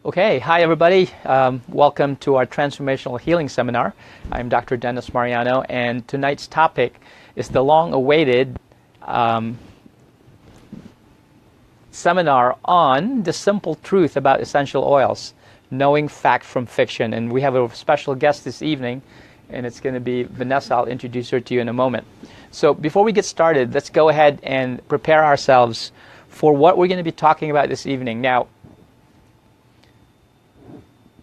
Okay, hi everybody. Welcome to our Transformational Healing Seminar. I'm Dr. Dennis Mariano, and tonight's topic is the long-awaited seminar on the simple truth about essential oils, knowing fact from fiction. And we have a special guest this evening, and it's going to be Venessa. I'll introduce her to you in a moment. So before we get started, let's go ahead and prepare ourselves for what we're going to be talking about this evening. Now,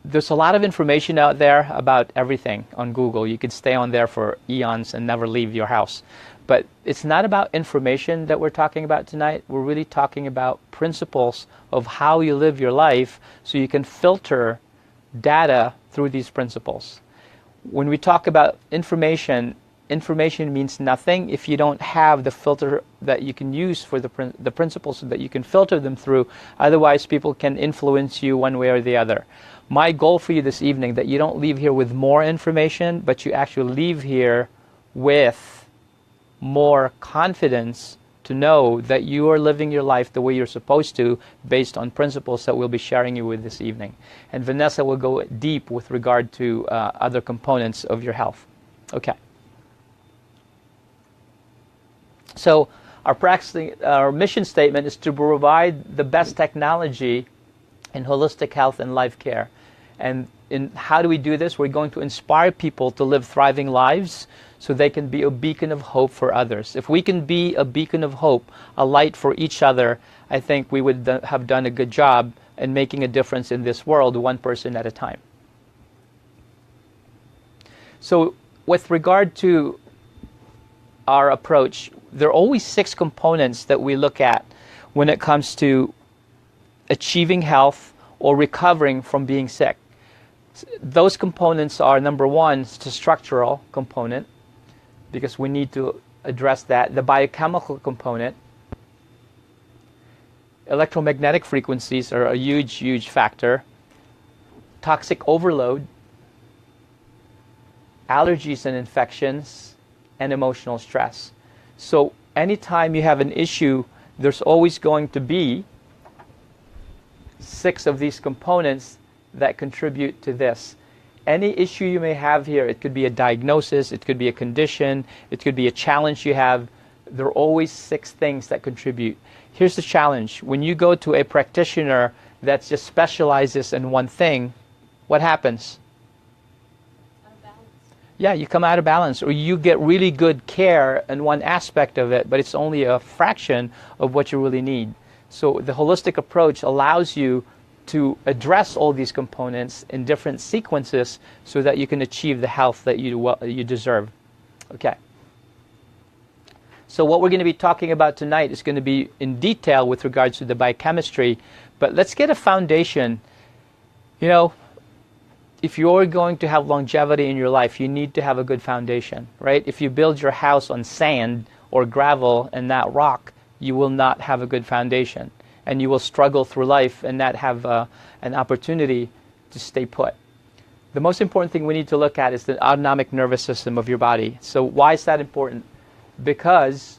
there's a lot of information out there about everything on Google. You could stay on there for eons and never leave your house. But it's not about information that we're talking about tonight. We're really talking about principles of how you live your life so you can filter data through these principles. When we talk about information means nothing if you don't have the filter that you can use for the principles so that you can filter them through. Otherwise, people can influence you one way or the other. My goal for you this evening, that you don't leave here with more information, but you actually leave here with more confidence to know that you are living your life the way you're supposed to based on principles that we'll be sharing you with this evening. And Venessa will go deep with regard to other components of your health. Okay. So our mission statement is to provide the best technology in holistic health and life care. And how do we do this? We're going to inspire people to live thriving lives so they can be a beacon of hope for others. If we can be a beacon of hope, a light for each other, I think we would have done a good job in making a difference in this world, one person at a time. So with regard to our approach, there are always 6 components that we look at when it comes to achieving health or recovering from being sick. Those components are, number 1, the structural component, because we need to address that. The biochemical component. Electromagnetic frequencies are a huge, huge factor. Toxic overload. Allergies and infections. And emotional stress. So anytime you have an issue, there's always going to be 6 of these components that contribute to this. Any issue you may have here, it could be a diagnosis, it could be a condition, it could be a challenge you have. There are always 6 things that contribute. Here's the challenge. When you go to a practitioner that just specializes in one thing, what happens? Yeah, you come out of balance, or you get really good care in one aspect of it, but it's only a fraction of what you really need. So the holistic approach allows you to address all these components in different sequences so that you can achieve the health that you deserve. Okay. So what we're going to be talking about tonight is going to be in detail with regards to the biochemistry, but let's get a foundation. You know, if you're going to have longevity in your life, you need to have a good foundation, right? If you build your house on sand or gravel and not rock, you will not have a good foundation, and you will struggle through life and not have an opportunity to stay put. The most important thing we need to look at is the autonomic nervous system of your body. So why is that important? Because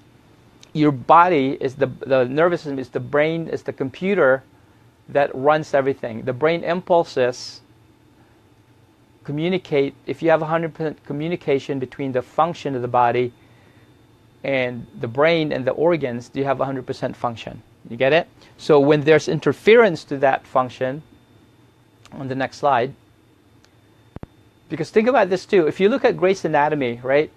your body is the nervous system is the brain, is the computer that runs everything. The brain impulses communicate. If you have 100% communication between the function of the body and the brain and the organs, you have 100% function. You get it? So when there's interference to that function, on the next slide, because think about this too. If you look at Grey's Anatomy, right?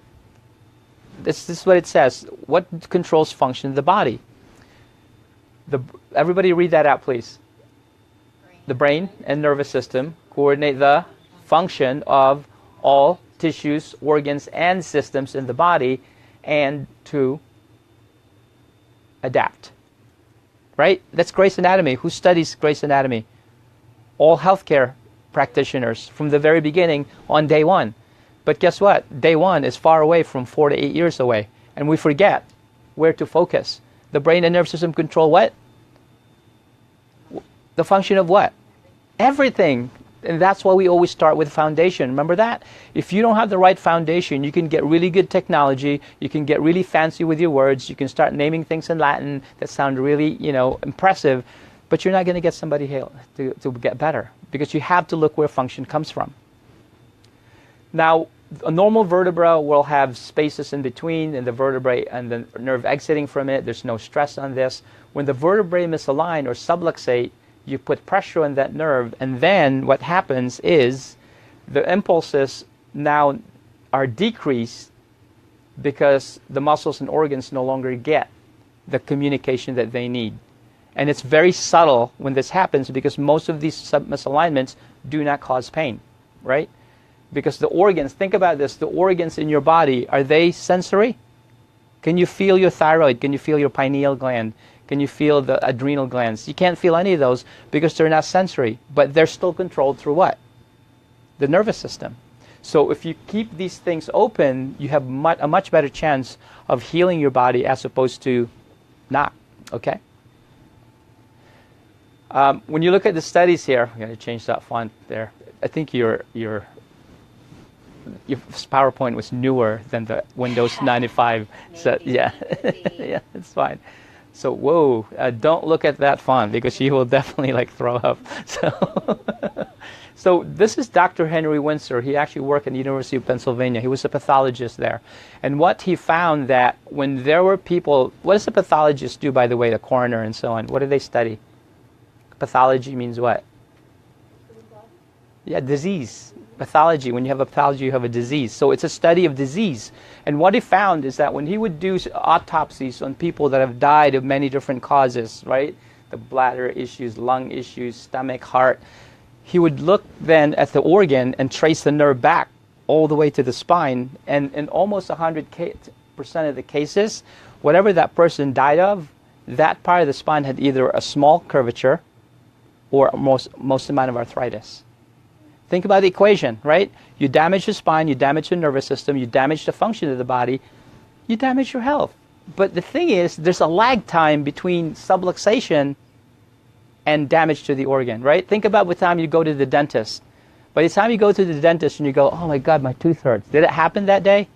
This is what it says. What controls function of the body? Everybody read that out, please. The brain and nervous system coordinate the function of all tissues, organs, and systems in the body, and to adapt. Right? That's Grey's Anatomy. Who studies Grey's Anatomy? All healthcare practitioners from the very beginning on day 1. But guess what? Day 1 is far away from 4 to 8 years away. And we forget where to focus. The brain and nervous system control what? The function of what? Everything. And that's why we always start with foundation. Remember that? If you don't have the right foundation, you can get really good technology, you can get really fancy with your words, you can start naming things in Latin that sound really, impressive. but you're not going to get somebody to get better, because you have to look where function comes from. Now, a normal vertebra will have spaces in between and the vertebrae and the nerve exiting from it. There's no stress on this. When the vertebrae misalign or subluxate, you put pressure on that nerve, and then what happens is the impulses now are decreased because the muscles and organs no longer get the communication that they need. And it's very subtle when this happens, because most of these misalignments do not cause pain, right? Because the organs, think about this, the organs in your body, are they sensory? Can you feel your thyroid? Can you feel your pineal gland? Can you feel the adrenal glands? You can't feel any of those because they're not sensory, but they're still controlled through what? The nervous system. So if you keep these things open, you have a much better chance of healing your body as opposed to not, okay? When you look at the studies here, I'm going to change that font there. I think your PowerPoint was newer than the Windows 95. So yeah, yeah, it's fine. So whoa, don't look at that font because you will definitely like throw up. So, so this is Dr. Henry Windsor. He actually worked at the University of Pennsylvania. He was a pathologist there. And what he found that when there were people, what does a pathologist do, by the way, the coroner and so on? What do they study? Pathology means what? Yeah, disease. Pathology. When you have a pathology, you have a disease. So it's a study of disease. And what he found is that when he would do autopsies on people that have died of many different causes, right? The bladder issues, lung issues, stomach, heart, he would look then at the organ and trace the nerve back all the way to the spine. And in almost 100% of the cases, whatever that person died of, that part of the spine had either a small curvature or most amount of arthritis. Think about the equation, right? You damage the spine, you damage the nervous system, you damage the function of the body, you damage your health. But the thing is, there's a lag time between subluxation and damage to the organ, right? Think about the time you go to the dentist. By the time you go to the dentist and you go, oh my God, my tooth hurts. Did it happen that day?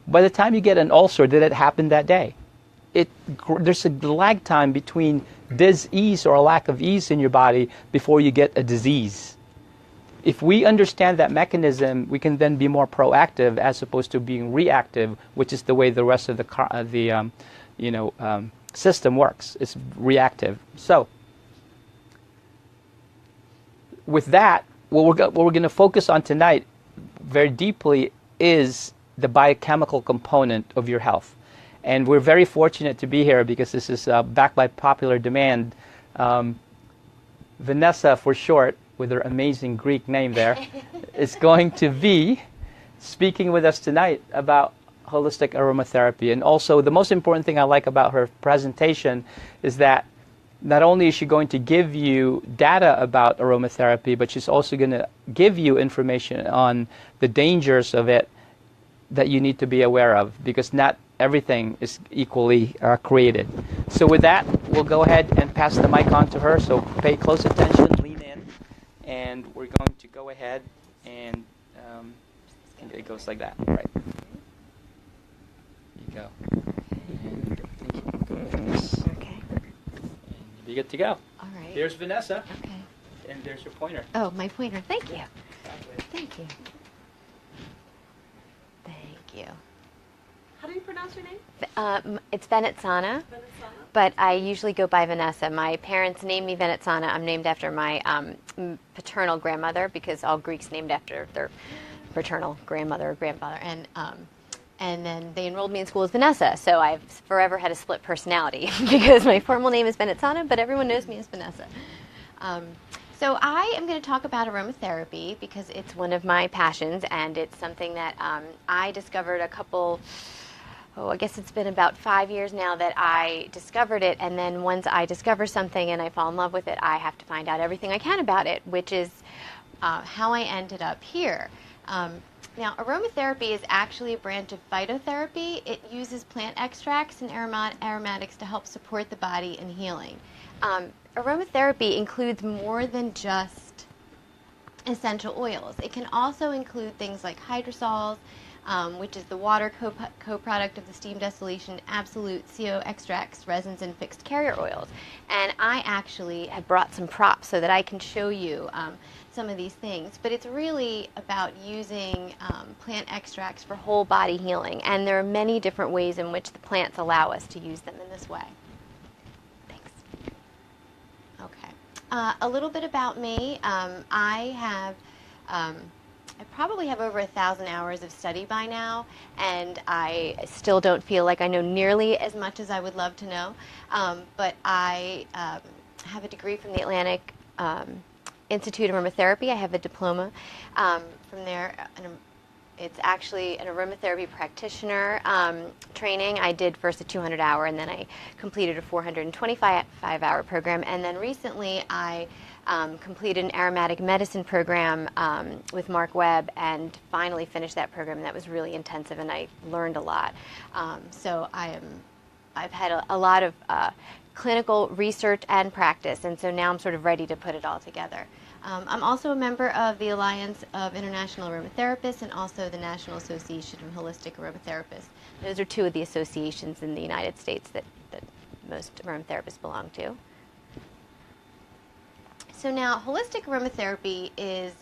By the time you get an ulcer, did it happen that day? There's a lag time between dis-ease or a lack of ease in your body before you get a disease. If we understand that mechanism, we can then be more proactive as opposed to being reactive, which is the way the rest of the system works. It's reactive. So, with that, what we're going to focus on tonight very deeply is the biochemical component of your health. And we're very fortunate to be here because this is backed by popular demand. Venessa, for short, with her amazing Greek name there, is going to be speaking with us tonight about holistic aromatherapy. And also, the most important thing I like about her presentation is that not only is she going to give you data about aromatherapy, but she's also going to give you information on the dangers of it that you need to be aware of, because not everything is equally created. So with that, we'll go ahead and pass the mic on to her. So pay close attention, lean in, and we're going to go ahead and it goes like that, right? You go. And go like this. Okay. And you'll be good to go. All right. There's Venessa. Okay. And there's your pointer. Oh, my pointer. Thank you. Exactly. Thank you. Thank you. How do you pronounce your name? It's Venetsana, but I usually go by Venessa. My parents named me Venetsana. I'm named after my paternal grandmother, because all Greeks named after their paternal grandmother or grandfather. And then they enrolled me in school as Venessa, so I've forever had a split personality because my formal name is Venetsana, but everyone knows me as Venessa. So I am going to talk about aromatherapy because it's one of my passions, and it's something that I discovered I guess it's been about 5 years now that I discovered it, and then once I discover something and I fall in love with it, I have to find out everything I can about it, which is how I ended up here. Now, aromatherapy is actually a branch of phytotherapy. It uses plant extracts and aromatics to help support the body in healing. Aromatherapy includes more than just essential oils. It can also include things like hydrosols, which is the water co-product of the steam distillation, absolute CO extracts, resins, and fixed carrier oils. And I actually have brought some props so that I can show you some of these things. But it's really about using plant extracts for whole body healing. And there are many different ways in which the plants allow us to use them in this way. Thanks. Okay. A little bit about me. I probably have over 1,000 hours of study by now, and I still don't feel like I know nearly as much as I would love to know. But I have a degree from the Atlantic Institute of Aromatherapy. I have a diploma from there. It's actually an aromatherapy practitioner training. I did first a 200-hour, and then I completed a 425-hour program. And then recently I completed an aromatic medicine program with Mark Webb, and finally finished that program. That was really intensive, and I learned a lot. So I've had a lot of clinical research and practice, and so now I'm sort of ready to put it all together. I'm also a member of the Alliance of International Aromatherapists and also the National Association of Holistic Aromatherapists. Those are two of the associations in the United States that most aromatherapists belong to. So now, holistic aromatherapy is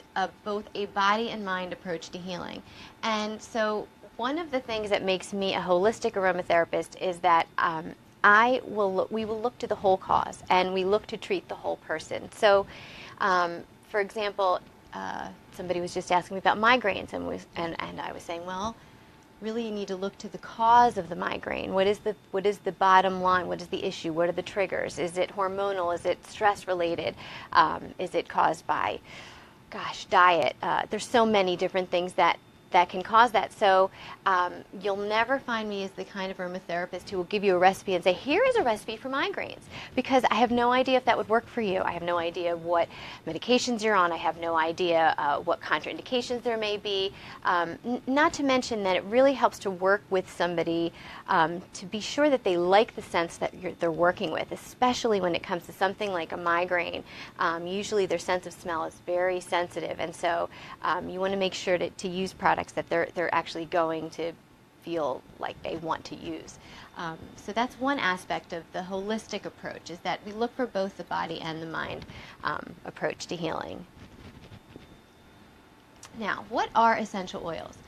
both a body and mind approach to healing. And so one of the things that makes me a holistic aromatherapist is that we will look to the whole cause, and we look to treat the whole person. So, for example, somebody was just asking me about migraines, and I was saying, well, really you need to look to the cause of the migraine. What is the bottom line? What is the issue? What are the triggers? Is it hormonal? Is it stress related? Is it caused by, diet? There's so many different things that can cause that. So you'll never find me as the kind of aromatherapist who will give you a recipe and say, here is a recipe for migraines, because I have no idea if that would work for you. I have no idea what medications you're on. I have no idea what contraindications there may be. Not to mention that it really helps to work with somebody to be sure that they like the sense that they're working with, especially when it comes to something like a migraine. Usually their sense of smell is very sensitive, and so you want to make sure to use products that they're actually going to feel like they want to use. So that's one aspect of the holistic approach, is that we look for both the body and the mind approach to healing. Now, what are essential oils?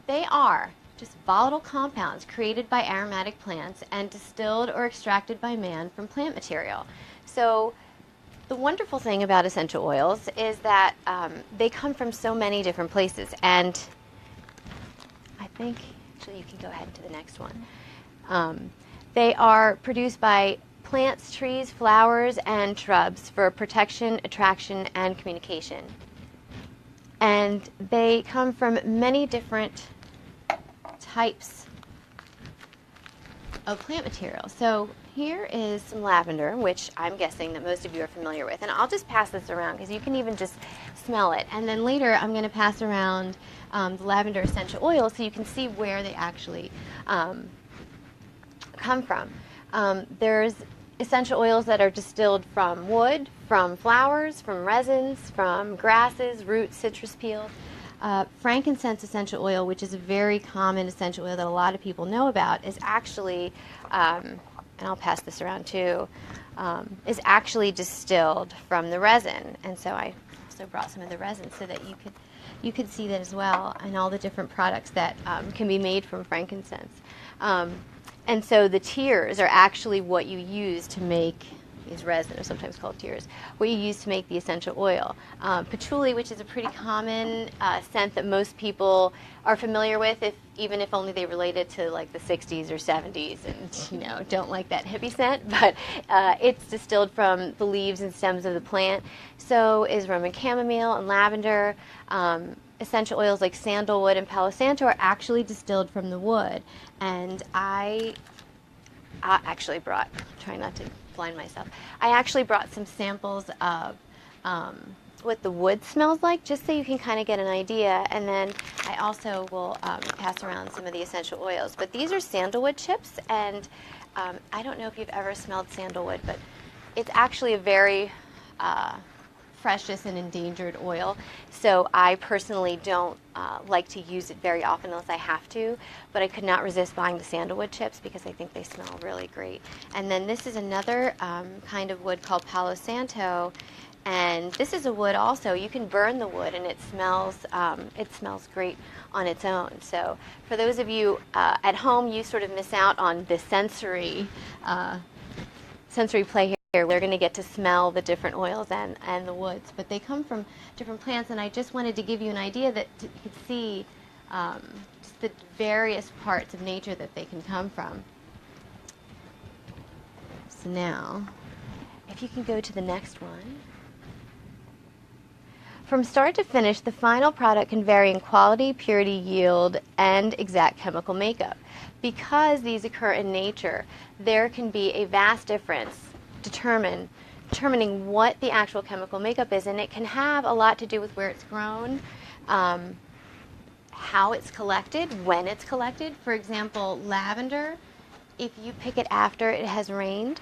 They are just volatile compounds created by aromatic plants and distilled or extracted by man from plant material. So the wonderful thing about essential oils is that they come from so many different places, and I think, actually you can go ahead to the next one. They are produced by plants, trees, flowers, and shrubs for protection, attraction, and communication. And they come from many different types of plant material. So here is some lavender, which I'm guessing that most of you are familiar with. And I'll just pass this around because you can even just smell it. And then later I'm going to pass around the lavender essential oil so you can see where they actually come from. There's essential oils that are distilled from wood, from flowers, from resins, from grasses, roots, citrus peels. Frankincense essential oil, which is a very common essential oil that a lot of people know about, is actually, and I'll pass this around too, is actually distilled from the resin. And so I also brought some of the resin so that you could see that as well, and all the different products that can be made from frankincense. And so the tears are actually what you use to make these resin, or sometimes called tears, what you use to make the essential oil. Patchouli, which is a pretty common scent that most people are familiar with, even if only they relate it to like the 60s or 70s and don't like that hippie scent, but it's distilled from the leaves and stems of the plant. So is Roman chamomile and lavender. Essential oils like sandalwood and palo santo are actually distilled from the wood. And I actually brought, trying not to blind myself, I actually brought some samples of what the wood smells like, just so you can kind of get an idea. And then I also will pass around some of the essential oils. But these are sandalwood chips, and I don't know if you've ever smelled sandalwood, but it's actually a very precious and endangered oil. So I personally don't like to use it very often unless I have to, but I could not resist buying the sandalwood chips because I think they smell really great. And then this is another kind of wood called Palo Santo, and this is a wood also. You can burn the wood and it smells great on its own. So for those of you at home, you sort of miss out on the sensory play here. We're going to get to smell the different oils and the woods, but they come from different plants, and I just wanted to give you an idea that you could see just the various parts of nature that they can come from. So now, if you can go to the next one. From start to finish, the final product can vary in quality, purity, yield, and exact chemical makeup. Because these occur in nature, there can be a vast difference determining what the actual chemical makeup is, and it can have a lot to do with where it's grown, how it's collected, when it's collected. For example, lavender, if you pick it after it has rained,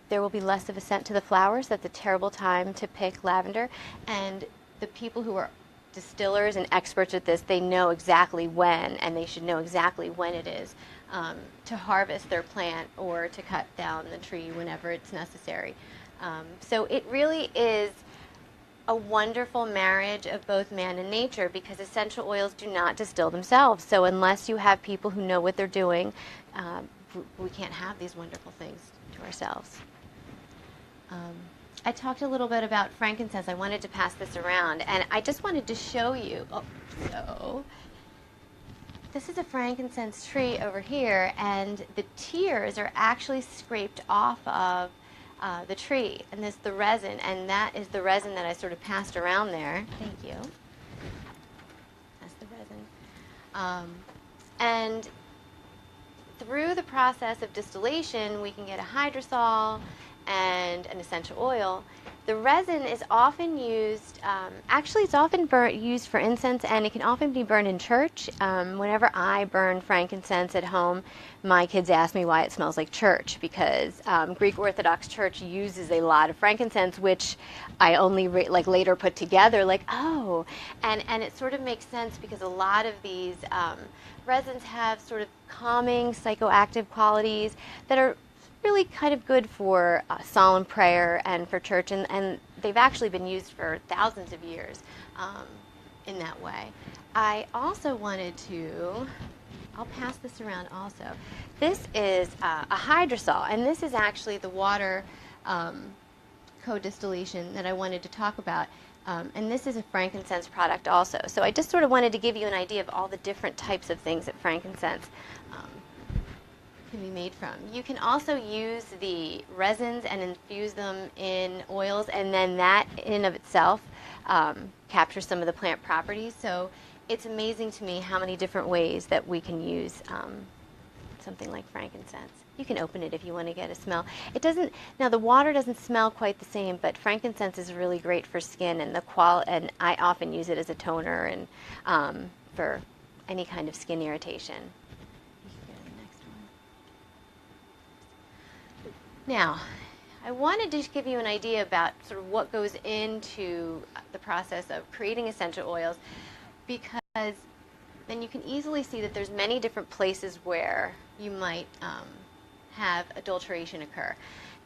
there will be less of a scent to the flowers. That's a terrible time to pick lavender. And the people who are distillers and experts at this, they know exactly when, and they should know exactly when it is to harvest their plant or to cut down the tree whenever it's necessary. So it really is a wonderful marriage of both man and nature, because essential oils do not distill themselves. So unless you have people who know what they're doing, we can't have these wonderful things to ourselves. I talked a little bit about frankincense. I wanted to pass this around, and I just wanted to show you. So this is a frankincense tree over here, and the tears are actually scraped off of the tree, and this is the resin, and that is the resin that I sort of passed around there. Thank you. That's the resin. And through the process of distillation, we can get a hydrosol and an essential oil. The resin is often used, actually it's often used for incense, and it can often be burned in church. Whenever I burn frankincense at home, my kids ask me why it smells like church, because Greek Orthodox Church uses a lot of frankincense, which I only later put together, oh, and it sort of makes sense because a lot of these resins have sort of calming psychoactive qualities that are really kind of good for solemn prayer and for church, and they've actually been used for thousands of years in that way. I also wanted to, I'll pass this around also. This is a hydrosol, and this is actually the water co-distillation that I wanted to talk about. And this is a frankincense product also. So I just sort of wanted to give you an idea of all the different types of things that frankincense can be made from. You can also use the resins and infuse them in oils, and then that in and of itself captures some of the plant properties. So it's amazing to me how many different ways that we can use something like frankincense. You can open it if you want to get a smell. It doesn't, now the water doesn't smell quite the same, but frankincense is really great for skin, and and I often use it as a toner and for any kind of skin irritation. Now, I wanted to give you an idea about sort of what goes into the process of creating essential oils, because then you can easily see that there's many different places where you might have adulteration occur.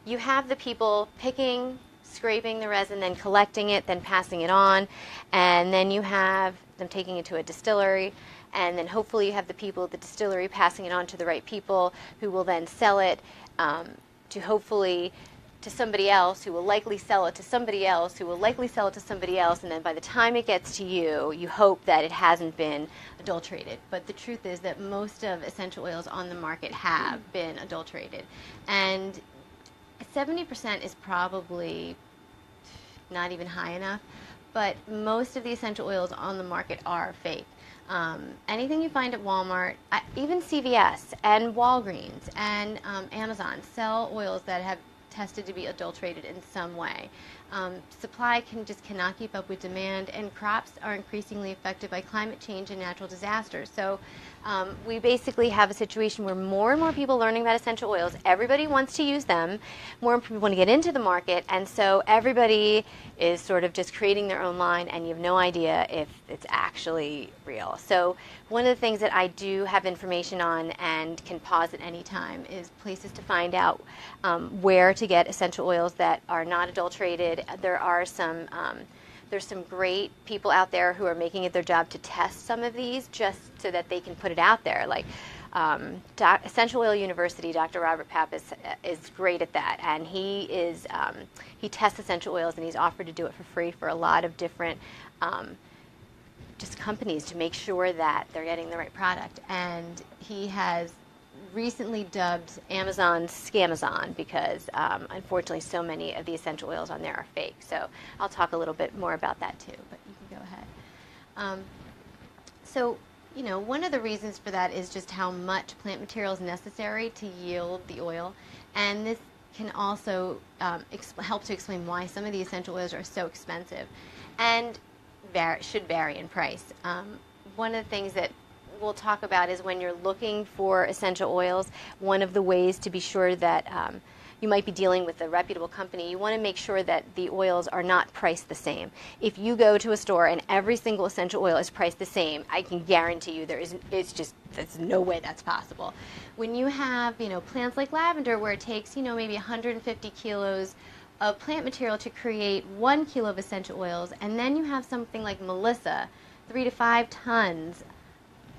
You have the people picking, scraping the resin, then collecting it, then passing it on, and then you have them taking it to a distillery, and then hopefully you have the people at the distillery passing it on to the right people who will then sell it to somebody else who will likely sell it to somebody else who will likely sell it to somebody else, and then by the time it gets to you, you hope that it hasn't been adulterated. But the truth is that most of essential oils on the market have been adulterated. And 70% is probably not even high enough, but most of the essential oils on the market are fake. Anything you find at Walmart, even CVS and Walgreens and Amazon sell oils that have tested to be adulterated in some way. Supply cannot keep up with demand, and crops are increasingly affected by climate change and natural disasters. So We basically have a situation where more and more people are learning about essential oils. Everybody wants to use them. More people want to get into the market, and so everybody is sort of just creating their own line, and you have no idea if it's actually real. So one of the things that I do have information on and can pause at any time is places to find out where to get essential oils that are not adulterated. There's some great people out there who are making it their job to test some of these just so that they can put it out there. Like Essential Oil University, Dr. Robert Papp is great at that, and he tests essential oils, and he's offered to do it for free for a lot of different just companies to make sure that they're getting the right product. And he has recently dubbed Amazon Scamazon because unfortunately so many of the essential oils on there are fake. So I'll talk a little bit more about that too, but you can go ahead. So one of the reasons for that is just how much plant material is necessary to yield the oil, and this can also help to explain why some of the essential oils are so expensive and should vary in price. One of the things that we'll talk about is when you're looking for essential oils, one of the ways to be sure that you might be dealing with a reputable company, you want to make sure that the oils are not priced the same. If you go to a store and every single essential oil is priced the same, I can guarantee you there's no way that's possible. When you have plants like lavender where it takes maybe 150 kilos of plant material to create 1 kilo of essential oils, and then you have something like Melissa, 3 to 5 tons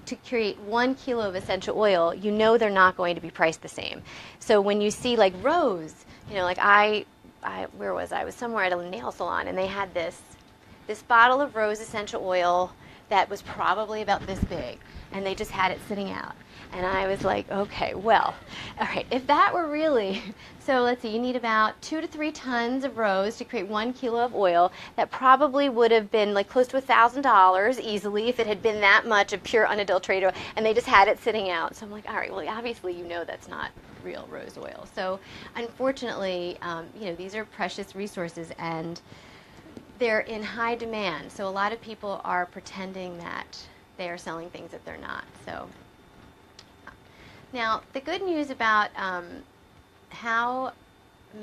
to create 1 kilo of essential oil, they're not going to be priced the same. So when you see like rose, like where was I? I was somewhere at a nail salon, and they had this bottle of rose essential oil that was probably about this big, and they just had it sitting out. And I was like, okay, well, all right, if that were really, so let's see, you need about 2 to 3 tons of rose to create 1 kilo of oil. That probably would have been like close to $1,000 easily if it had been that much of pure unadulterated oil, and they just had it sitting out. So I'm like, all right, well, obviously that's not real rose oil. So unfortunately, these are precious resources, and they're in high demand. So a lot of people are pretending that they are selling things that they're not. So. Now, the good news about how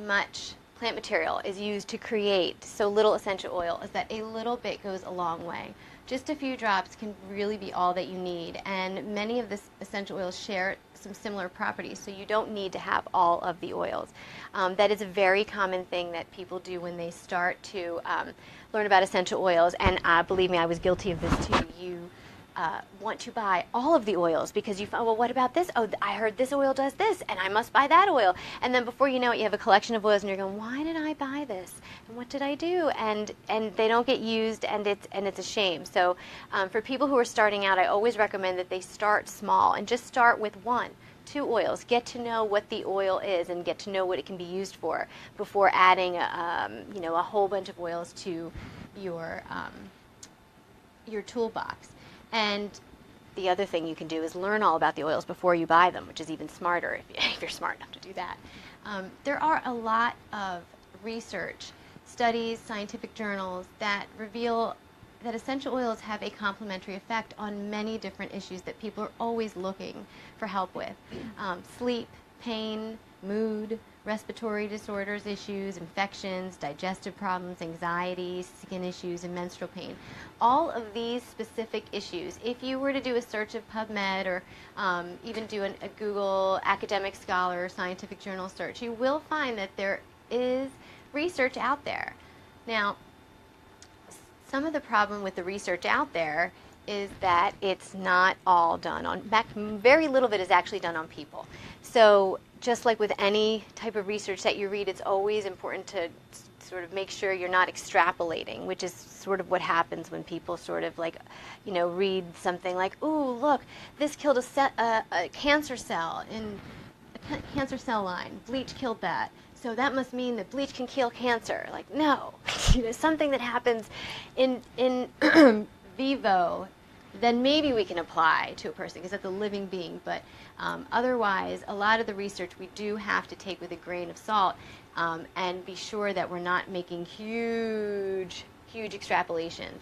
much plant material is used to create so little essential oil is that a little bit goes a long way. Just a few drops can really be all that you need, and many of the essential oils share some similar properties, so you don't need to have all of the oils. That is a very common thing that people do when they start to learn about essential oils, and believe me, I was guilty of this too. You want to buy all of the oils because you find, well, what about this? Oh, I heard this oil does this, and I must buy that oil. And then before you know it, you have a collection of oils, and you're going, why did I buy this? And what did I do? And they don't get used, and it's a shame. So for people who are starting out, I always recommend that they start small and just start with 1, 2 oils. Get to know what the oil is and get to know what it can be used for before adding a whole bunch of oils to your toolbox. And the other thing you can do is learn all about the oils before you buy them, which is even smarter if you're smart enough to do that. There are a lot of research, studies, scientific journals that reveal that essential oils have a complementary effect on many different issues that people are always looking for help with. Sleep, pain, mood, respiratory disorders issues, infections, digestive problems, anxiety, skin issues, and menstrual pain. All of these specific issues, if you were to do a search of PubMed or even do a Google academic scholar or scientific journal search, you will find that there is research out there. Now, some of the problem with the research out there is that it's not all done on, very little of it is actually done on people. So just like with any type of research that you read, it's always important to sort of make sure you're not extrapolating, which is sort of what happens when people sort of like, read something like, ooh, look, this killed a cancer cell in a cancer cell line. Bleach killed that. So that must mean that bleach can kill cancer. Like, no. Something that happens in vivo, then maybe we can apply to a person because that's a living being. But otherwise, a lot of the research we do have to take with a grain of salt and be sure that we're not making huge huge extrapolations.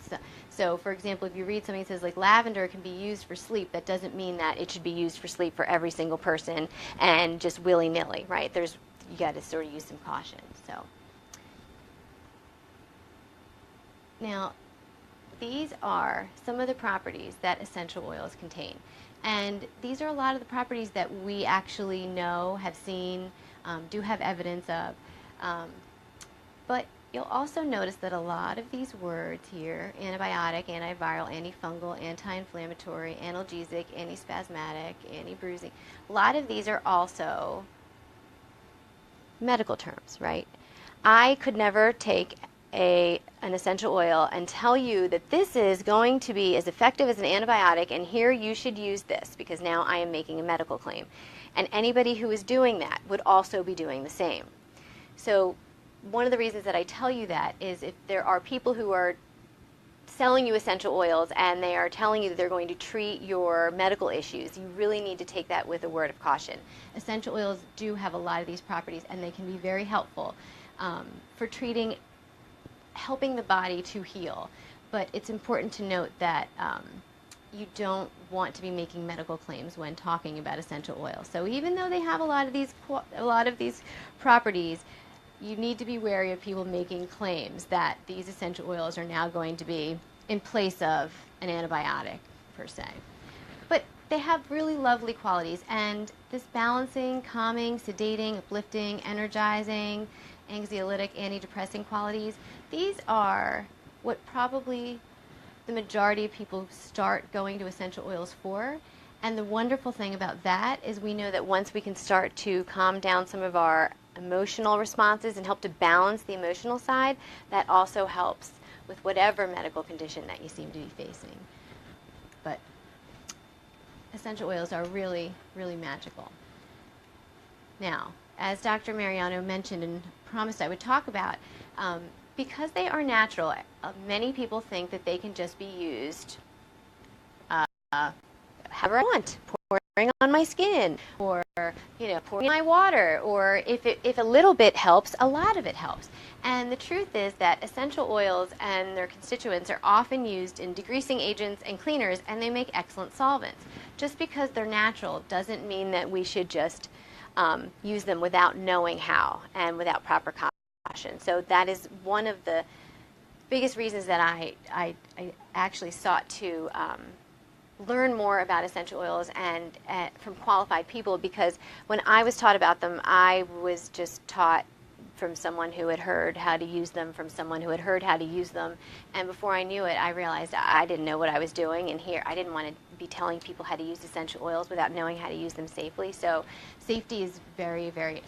So, for example, if you read something that says like lavender can be used for sleep, that doesn't mean that it should be used for sleep for every single person and just willy-nilly, right? You got to sort of use some caution. So, now, these are some of the properties that essential oils contain. And these are a lot of the properties that we actually know, have seen, do have evidence of. But you'll also notice that a lot of these words here, antibiotic, antiviral, antifungal, anti-inflammatory, analgesic, antispasmodic, anti-bruising, a lot of these are also medical terms, right? I could never take an essential oil and tell you that this is going to be as effective as an antibiotic and here you should use this because now I am making a medical claim. And anybody who is doing that would also be doing the same. So one of the reasons that I tell you that is if there are people who are selling you essential oils and they are telling you that they're going to treat your medical issues, you really need to take that with a word of caution. Essential oils do have a lot of these properties and they can be very helpful for helping the body to heal. But it's important to note that you don't want to be making medical claims when talking about essential oils. So even though they have a lot of these properties, you need to be wary of people making claims that these essential oils are now going to be in place of an antibiotic, per se. But they have really lovely qualities, and this balancing, calming, sedating, uplifting, energizing, anxiolytic, antidepressing qualities, these are what probably the majority of people start going to essential oils for. And the wonderful thing about that is we know that once we can start to calm down some of our emotional responses and help to balance the emotional side, that also helps with whatever medical condition that you seem to be facing. But essential oils are really, really magical. Now, as Dr. Mariano mentioned and promised I would talk about, because they are natural, many people think that they can just be used however I want, pouring on my skin, or pouring in my water, or if a little bit helps, a lot of it helps. And the truth is that essential oils and their constituents are often used in degreasing agents and cleaners, and they make excellent solvents. Just because they're natural doesn't mean that we should just use them without knowing how and without proper caution. So that is one of the biggest reasons that I actually sought to learn more about essential oils and from qualified people, because when I was taught about them, I was just taught from someone who had heard how to use them, from someone who had heard how to use them, and before I knew it, I realized I didn't know what I was doing, and here I didn't want to be telling people how to use essential oils without knowing how to use them safely. So safety is very, very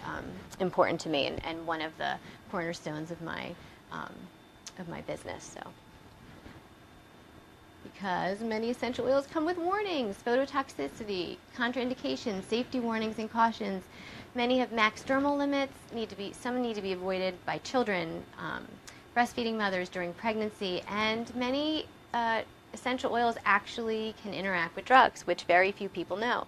important to me, and one of the cornerstones of my business. So, because many essential oils come with warnings, phototoxicity, contraindications, safety warnings and cautions. Many have max dermal limits, some need to be avoided by children, breastfeeding mothers during pregnancy, and many essential oils actually can interact with drugs, which very few people know.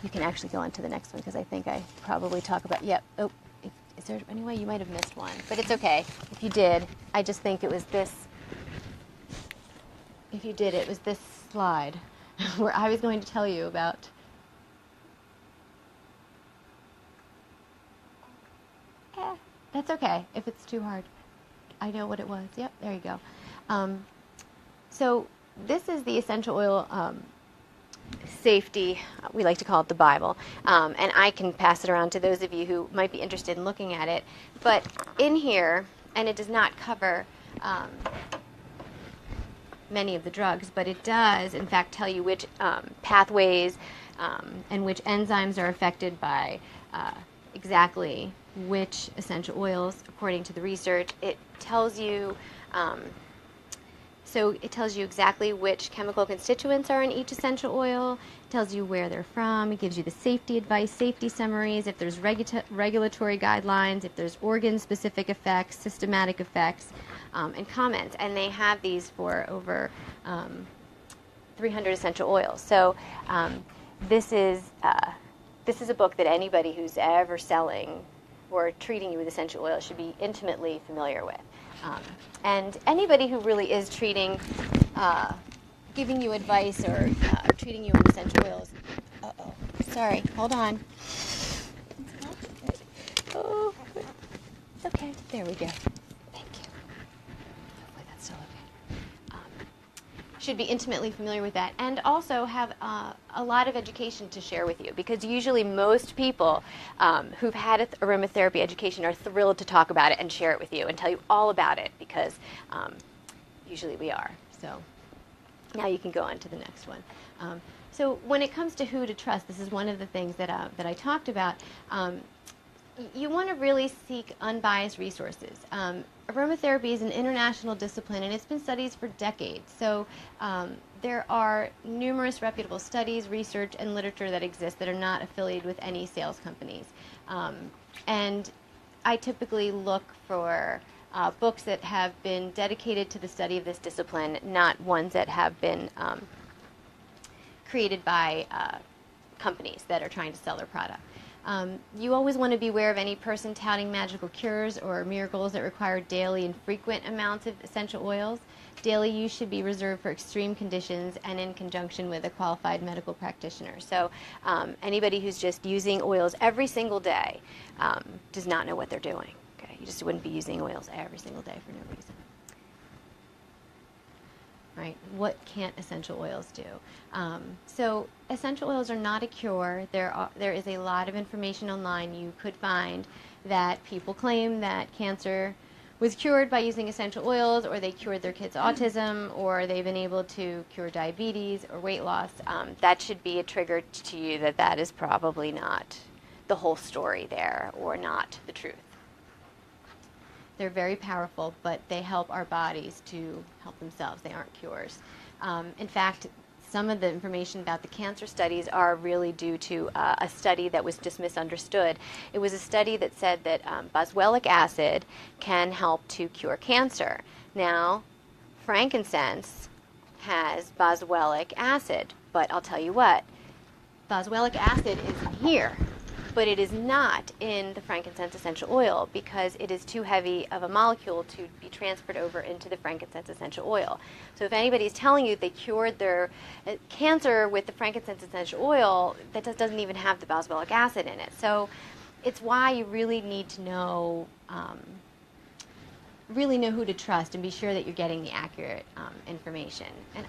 You can actually go on to the next one because I think I probably talk about, is there any way you might have missed one? But it's okay. If you did, I just think it was this. If you did, it was this slide where I was going to tell you about. That's okay if it's too hard. I know what it was. Yep, there you go. So this is the essential oil safety, we like to call it the Bible, and I can pass it around to those of you who might be interested in looking at it. But in here, and it does not cover many of the drugs, but it does in fact tell you which pathways and which enzymes are affected by exactly which essential oils according to the research. It tells you it tells you exactly which chemical constituents are in each essential oil. It tells you where they're from. It gives you the safety advice, safety summaries, if there's regulatory guidelines, if there's organ-specific effects, systematic effects, and comments. And they have these for over 300 essential oils. So this is a book that anybody who's ever selling or treating you with essential oils should be intimately familiar with. And anybody who really is treating, giving you advice or treating you on essential oils. Uh-oh. Sorry. Hold on. Oh, okay. There we go. Thank you. Hopefully that's still okay. Should be intimately familiar with that, and also have a lot of education to share with you, because usually most people who've had aromatherapy education are thrilled to talk about it and share it with you and tell you all about it, because usually we are. So now you can go on to the next one. So when it comes to who to trust, this is one of the things that I talked about. You want to really seek unbiased resources. Aromatherapy is an international discipline, and it's been studied for decades. So there are numerous reputable studies, research, and literature that exist that are not affiliated with any sales companies. And I typically look for books that have been dedicated to the study of this discipline, not ones that have been created by companies that are trying to sell their product. You always want to be aware of any person touting magical cures or miracles that require daily and frequent amounts of essential oils. Daily use should be reserved for extreme conditions and in conjunction with a qualified medical practitioner. So anybody who's just using oils every single day does not know what they're doing. Okay? You just wouldn't be using oils every single day for no reason. Right? What can't essential oils do? So essential oils are not a cure. There is a lot of information online you could find that people claim that cancer was cured by using essential oils, or they cured their kids' autism, or they've been able to cure diabetes or weight loss. That should be a trigger to you that that is probably not the whole story there, or not the truth. They're very powerful, but they help our bodies to help themselves. They aren't cures. In fact, some of the information about the cancer studies are really due to a study that was just misunderstood. It was a study that said that boswellic acid can help to cure cancer. Now, frankincense has boswellic acid, but I'll tell you what, boswellic acid is here, but it is not in the frankincense essential oil because it is too heavy of a molecule to be transferred over into the frankincense essential oil. So if anybody's telling you they cured their cancer with the frankincense essential oil, that doesn't even have the boswellic acid in it. So it's why you really need to know who to trust and be sure that you're getting the accurate information. And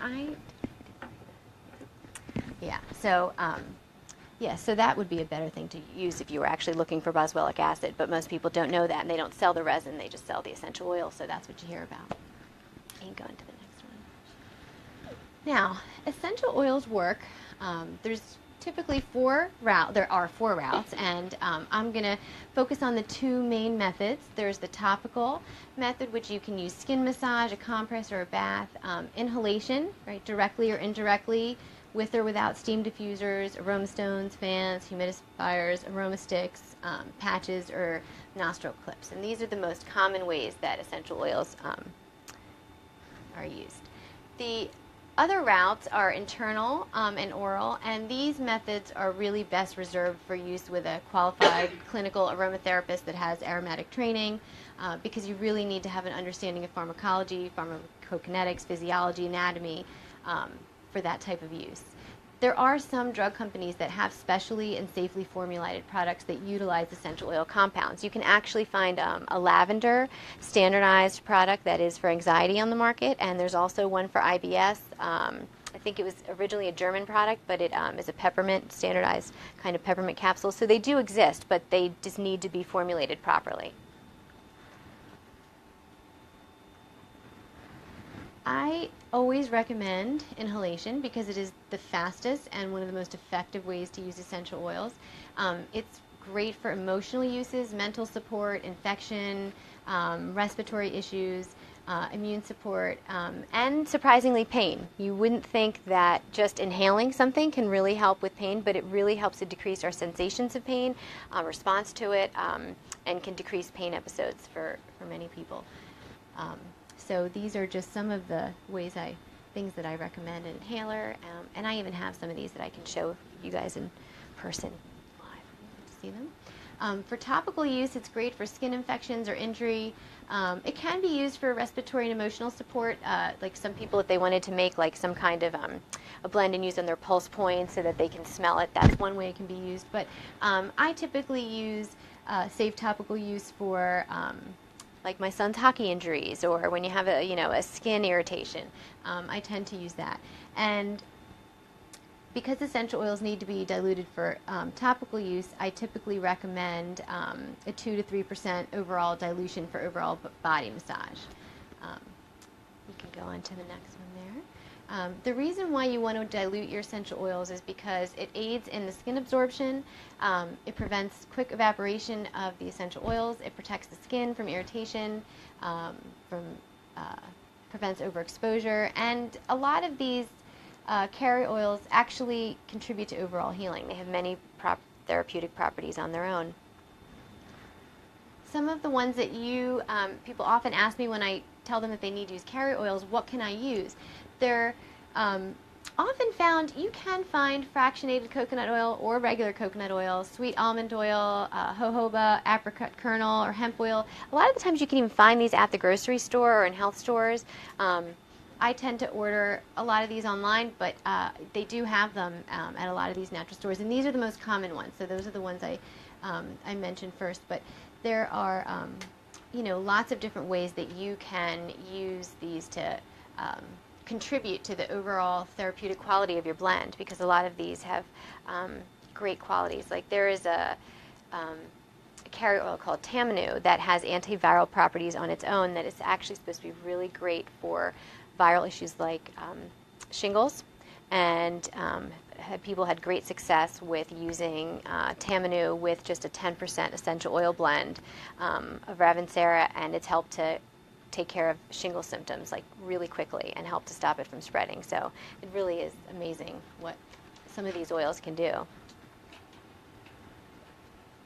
so that would be a better thing to use if you were actually looking for boswellic acid, but most people don't know that, and they don't sell the resin, they just sell the essential oil, so that's what you hear about. And go into the next one. Now, essential oils work. There's typically there are four routes, and I'm going to focus on the two main methods. There's the topical method, which you can use skin massage, a compress, or a bath. Inhalation, right, directly or indirectly, with or without steam diffusers, aroma stones, fans, humidifiers, aroma sticks, patches, or nostril clips. And these are the most common ways that essential oils are used. The other routes are internal and oral, and these methods are really best reserved for use with a qualified clinical aromatherapist that has aromatic training, because you really need to have an understanding of pharmacology, pharmacokinetics, physiology, anatomy, for that type of use. There are some drug companies that have specially and safely formulated products that utilize essential oil compounds. You can actually find a Lavender standardized product that is for anxiety on the market, and there's also one for IBS. I think it was originally a German product, but it is a peppermint, standardized kind of peppermint capsule. So they do exist, but they just need to be formulated properly. I always recommend inhalation because it is the fastest and one of the most effective ways to use essential oils. It's great for emotional uses, mental support, infection, respiratory issues, immune support, and surprisingly pain. You wouldn't think that just inhaling something can really help with pain, but it really helps to decrease our sensations of pain, response to it, and can decrease pain episodes for many people. So these are just some of the things that I recommend. An inhaler, and I even have some of these that I can show you guys in person live to see them. For topical use, it's great for skin infections or injury. It can be used for respiratory and emotional support, like some people, if they wanted to make like some kind of a blend and use on their pulse points so that they can smell it, that's one way it can be used. But I typically use safe topical use for like my son's hockey injuries, or when you have a skin irritation. I tend to use that. And because essential oils need to be diluted for topical use, I typically recommend a 2 to 3% overall dilution for overall body massage. You can go on to the next one there. The reason why you want to dilute your essential oils is because it aids in the skin absorption. It prevents quick evaporation of the essential oils. It protects the skin from irritation, prevents overexposure, and a lot of these carrier oils actually contribute to overall healing. They have many therapeutic properties on their own. Some of the ones that people often ask me when I tell them that they need to use carrier oils, what can I use? They're often found, you can find fractionated coconut oil or regular coconut oil, sweet almond oil, jojoba, apricot kernel, or hemp oil. A lot of the times you can even find these at the grocery store or in health stores. I tend to order a lot of these online, but they do have them at a lot of these natural stores, and these are the most common ones. So those are the ones I mentioned first. But there are lots of different ways that you can use these to contribute to the overall therapeutic quality of your blend, because a lot of these have great qualities. Like there is a carrier oil called Tamanu that has antiviral properties on its own that is actually supposed to be really great for viral issues like shingles, and people had great success with using Tamanu with just a 10% essential oil blend of Ravensara, and it's helped to take care of shingle symptoms like really quickly and help to stop it from spreading. So it really is amazing what some of these oils can do.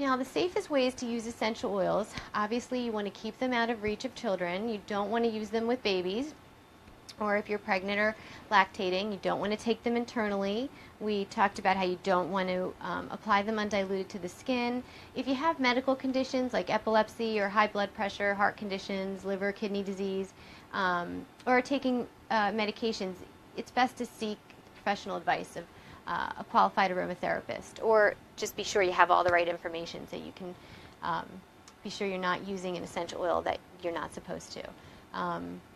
Now, the safest ways to use essential oils, obviously you want to keep them out of reach of children. You don't want to use them with babies, or if you're pregnant or lactating, you don't want to take them internally. We talked about how you don't want to apply them undiluted to the skin. If you have medical conditions like epilepsy or high blood pressure, heart conditions, liver, kidney disease, or taking medications, it's best to seek professional advice of a qualified aromatherapist, or just be sure you have all the right information so you can be sure you're not using an essential oil that you're not supposed to.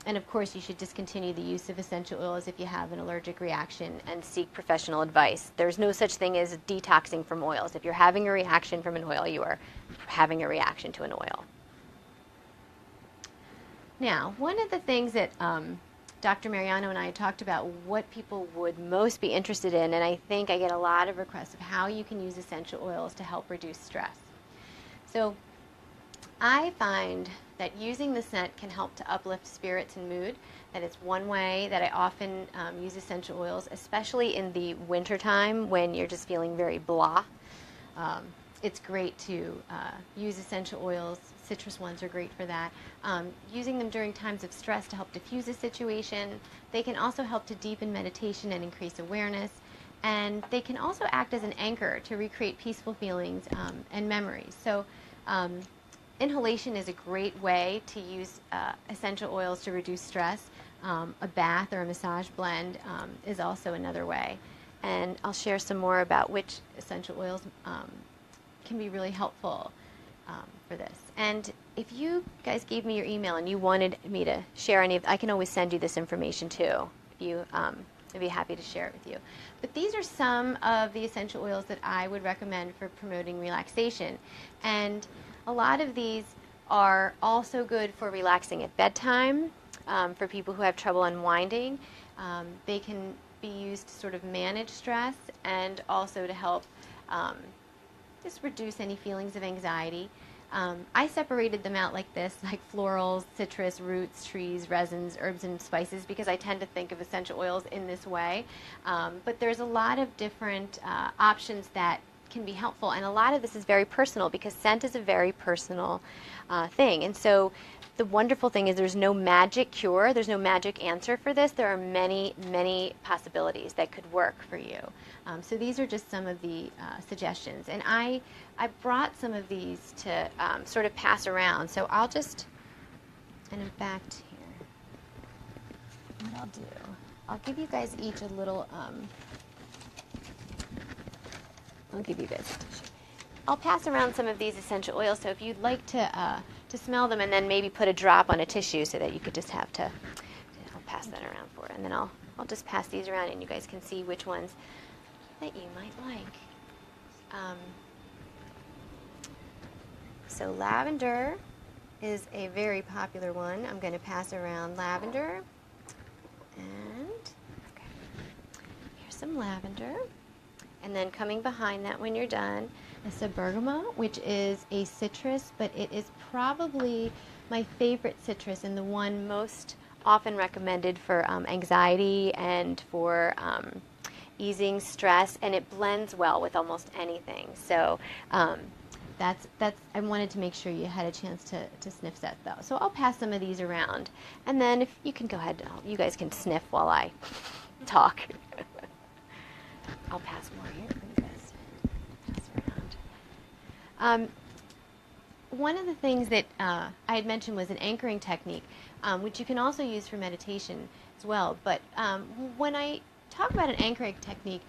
And of course, you should discontinue the use of essential oils if you have an allergic reaction and seek professional advice. There's no such thing as detoxing from oils. If you're having a reaction from an oil, you are having a reaction to an oil. Now, one of the things that Dr. Mariano and I talked about what people would most be interested in, and I think I get a lot of requests of how you can use essential oils to help reduce stress. So I find that using the scent can help to uplift spirits and mood. That is one way that I often use essential oils, especially in the winter time when you're just feeling very blah. It's great to use essential oils. Citrus ones are great for that. Using them during times of stress to help diffuse a situation. They can also help to deepen meditation and increase awareness. And they can also act as an anchor to recreate peaceful feelings and memories. So inhalation is a great way to use essential oils to reduce stress. A bath or a massage blend is also another way. And I'll share some more about which essential oils can be really helpful for this. And if you guys gave me your email and you wanted me to share any of, I can always send you this information too. If you, I'd be happy to share it with you. But these are some of the essential oils that I would recommend for promoting relaxation. And a lot of these are also good for relaxing at bedtime, for people who have trouble unwinding. They can be used to sort of manage stress and also to help just reduce any feelings of anxiety. I separated them out like this, like florals, citrus, roots, trees, resins, herbs, and spices, because I tend to think of essential oils in this way. But there's a lot of different options that can be helpful. And a lot of this is very personal because scent is a very personal thing. And so the wonderful thing is there's no magic cure, there's no magic answer for this. There are many, many possibilities that could work for you. So these are just some of the suggestions. And I brought some of these to sort of pass around. So I'll just, and in fact here, what I'll do, I'll give you guys each a little, I'll give you guys a tissue. I'll pass around some of these essential oils, so if you'd like to smell them and then maybe put a drop on a tissue so that you could just have to, I'll pass that around for it. And then I'll just pass these around and you guys can see which ones that you might like. So lavender is a very popular one. I'm going to pass around lavender. And okay, here's some lavender. And then coming behind that when you're done is a bergamot, which is a citrus, but it is probably my favorite citrus and the one most often recommended for anxiety and for easing stress, and it blends well with almost anything. So that's I wanted to make sure you had a chance to sniff that though. So I'll pass some of these around, and then if you can go ahead, you guys can sniff while I talk. I'll pass more here for you guys. Pass around. One of the things that I had mentioned was an anchoring technique, which you can also use for meditation as well. But when I talk about an anchoring technique,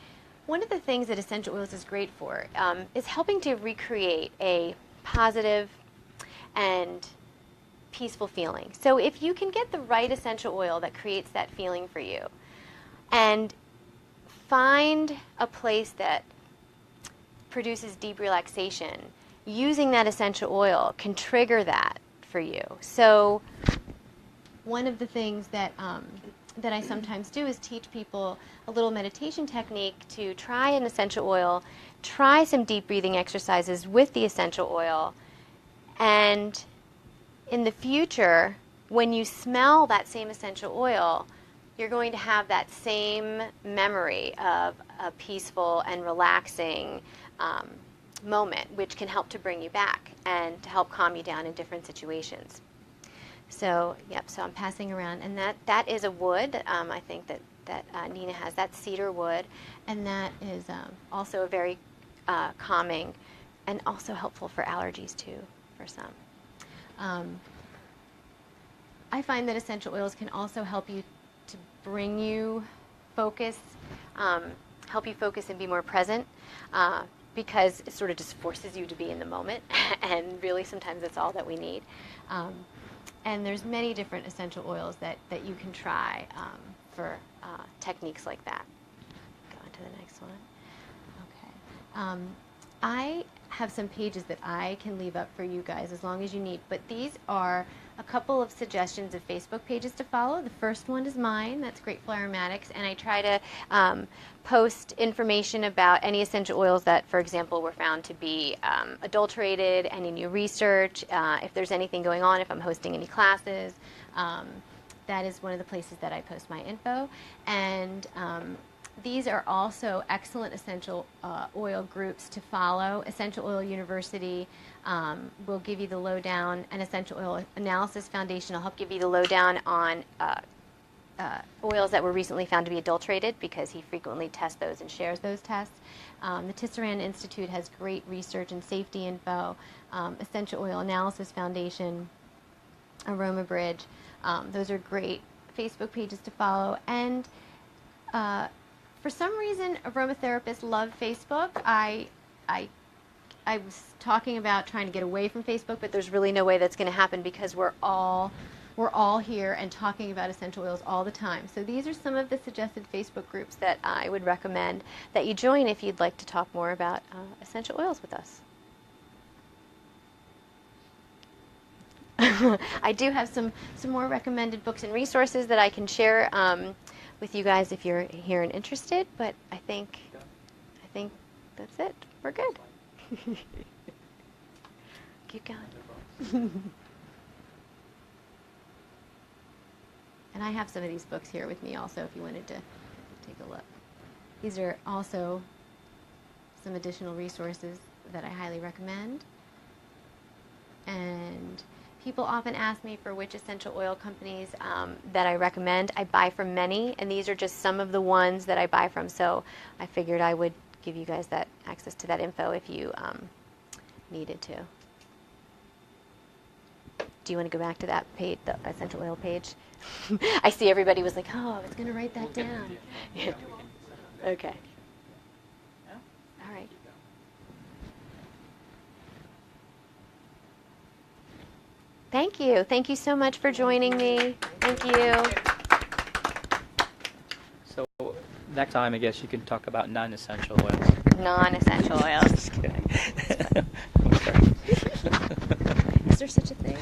one of the things that essential oils is great for is helping to recreate a positive and peaceful feeling. So if you can get the right essential oil that creates that feeling for you, and find a place that produces deep relaxation, using that essential oil can trigger that for you. So one of the things that that I sometimes do is teach people a little meditation technique to try an essential oil, try some deep breathing exercises with the essential oil, and in the future, when you smell that same essential oil, you're going to have that same memory of a peaceful and relaxing moment, which can help to bring you back and to help calm you down in different situations. So, yep, so I'm passing around, and that is a wood, I think that Nina has. That's cedar wood, and that is also a very calming and also helpful for allergies too, for some. I find that essential oils can also help you to bring you focus, help you focus and be more present, because it sort of just forces you to be in the moment, and really sometimes that's all that we need. And there's many different essential oils that you can try for techniques like that. Go on to the next one. Okay. I have some pages that I can leave up for you guys as long as you need, but these are a couple of suggestions of Facebook pages to follow. The first one is mine, that's Grateful Aromatics, and I try to post information about any essential oils that, for example, were found to be adulterated, any new research, if there's anything going on, if I'm hosting any classes. That is one of the places that I post my info. And these are also excellent essential oil groups to follow. Essential Oil University will give you the lowdown, and Essential Oil Analysis Foundation will help give you the lowdown on oils that were recently found to be adulterated, because he frequently tests those and shares those tests. The Tisserand Institute has great research and safety info. Essential Oil Analysis Foundation, Aroma Bridge, those are great Facebook pages to follow. And for some reason, aromatherapists love Facebook. I was talking about trying to get away from Facebook, but there's really no way that's going to happen, because we're all here and talking about essential oils all the time. So these are some of the suggested Facebook groups that I would recommend that you join if you'd like to talk more about essential oils with us. I do have some more recommended books and resources that I can share with you guys if you're here and interested, but I think that's it. We're good. Keep going. And I have some of these books here with me also if you wanted to take a look. These are also some additional resources that I highly recommend. And people often ask me for which essential oil companies that I recommend. I buy from many, and these are just some of the ones that I buy from. So I figured I would give you guys that access to that info if you needed to. Do you want to go back to that page, the essential oil page? I see everybody was like, oh, I was going to write that down. Okay. All right. Thank you. Thank you so much for joining me. Thank you. So next time, I guess you can talk about non-essential oils. Non-essential oils. Just kidding. Is there such a thing?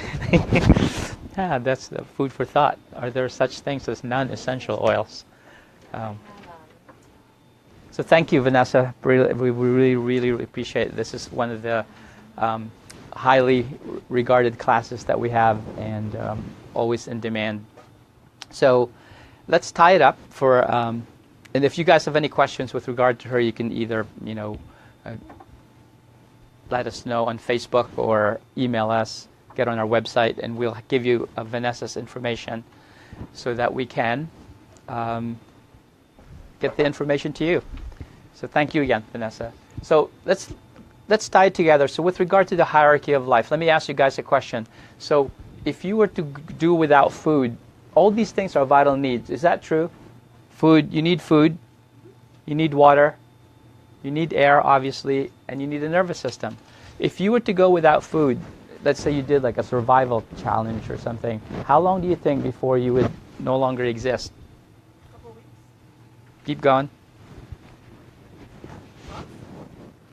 Yeah, that's the food for thought. Are there such things as non-essential oils? So thank you, Venessa. We really appreciate it. This is one of the highly regarded classes that we have, and always in demand. So let's tie it up for. And if you guys have any questions with regard to her, you can either let us know on Facebook or email us. Get on our website, and we'll give you Venessa's information so that we can get the information to you. So thank you again, Venessa. So let's tie it together. So with regard to the hierarchy of life, let me ask you guys a question. So if you were to do without food, all these things are vital needs. Is that true? Food, you need water, you need air, obviously, and you need a nervous system. If you were to go without food, let's say you did like a survival challenge or something, how long do you think before you would no longer exist? A couple weeks. Keep going.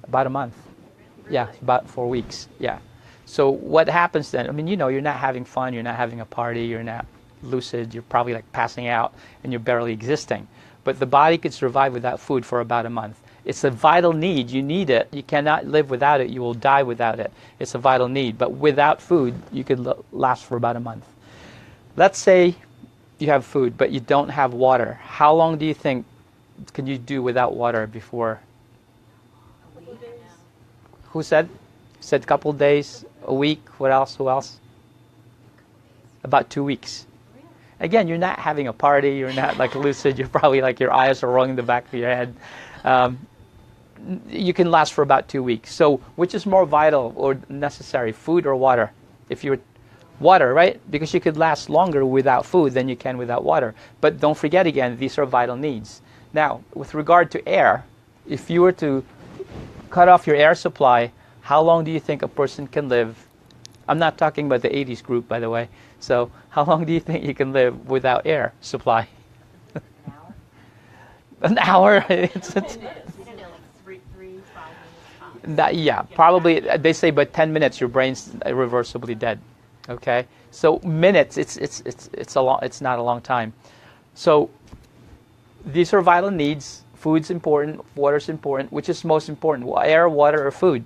About a month. Really? Yeah, about 4 weeks. Yeah. So what happens then? I mean, you're not having fun, you're not having a party, you're not lucid, you're probably like passing out, and you're barely existing. But the body could survive without food for about a month. It's a vital need. You need it. You cannot live without it. You will die without it. It's a vital need. But without food, you could last for about a month. Let's say you have food, but you don't have water. How long do you think can you do without water before? A week. Who said? Said a couple days, a week. What else? Who else? About 2 weeks. Again, you're not having a party. You're not like lucid. You're probably like your eyes are rolling in the back of your head. You can last for about 2 weeks. So which is more vital or necessary, food or water? If you're water, right? Because you could last longer without food than you can without water. But don't forget again, these are vital needs. Now, with regard to air, if you were to cut off your air supply, how long do you think a person can live? I'm not talking about the 80s group, by the way. So how long do you think you can live without air supply? An hour? Yeah, probably. They say by 10 minutes your brain's irreversibly dead. Okay, so minutes. It's a long. It's not a long time. So these are vital needs. Food's important. Water's important. Which is most important? Air, water, or food?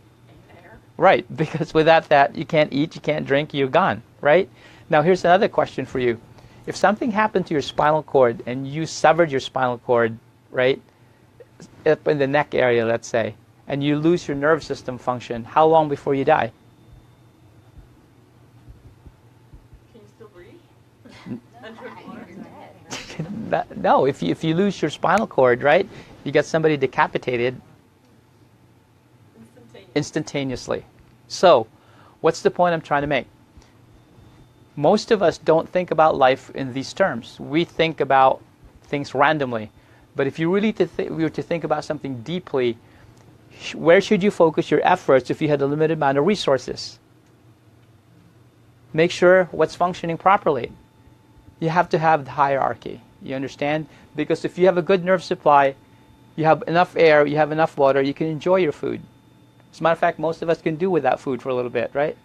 Air. Right, because without that you can't eat, you can't drink, you're gone. Right. Now here's another question for you. If something happened to your spinal cord and you severed your spinal cord, right, up in the neck area, let's say, and you lose your nerve system function, how long before you die? Can you still breathe? No, if you lose your spinal cord, right, you get somebody decapitated instantaneously. So, what's the point I'm trying to make? Most of us don't think about life in these terms. We think about things randomly. But if you really were to think about something deeply, where should you focus your efforts if you had a limited amount of resources? Make sure what's functioning properly. You have to have the hierarchy. You understand? Because if you have a good nerve supply, you have enough air, you have enough water, you can enjoy your food. As a matter of fact, most of us can do without food for a little bit, right?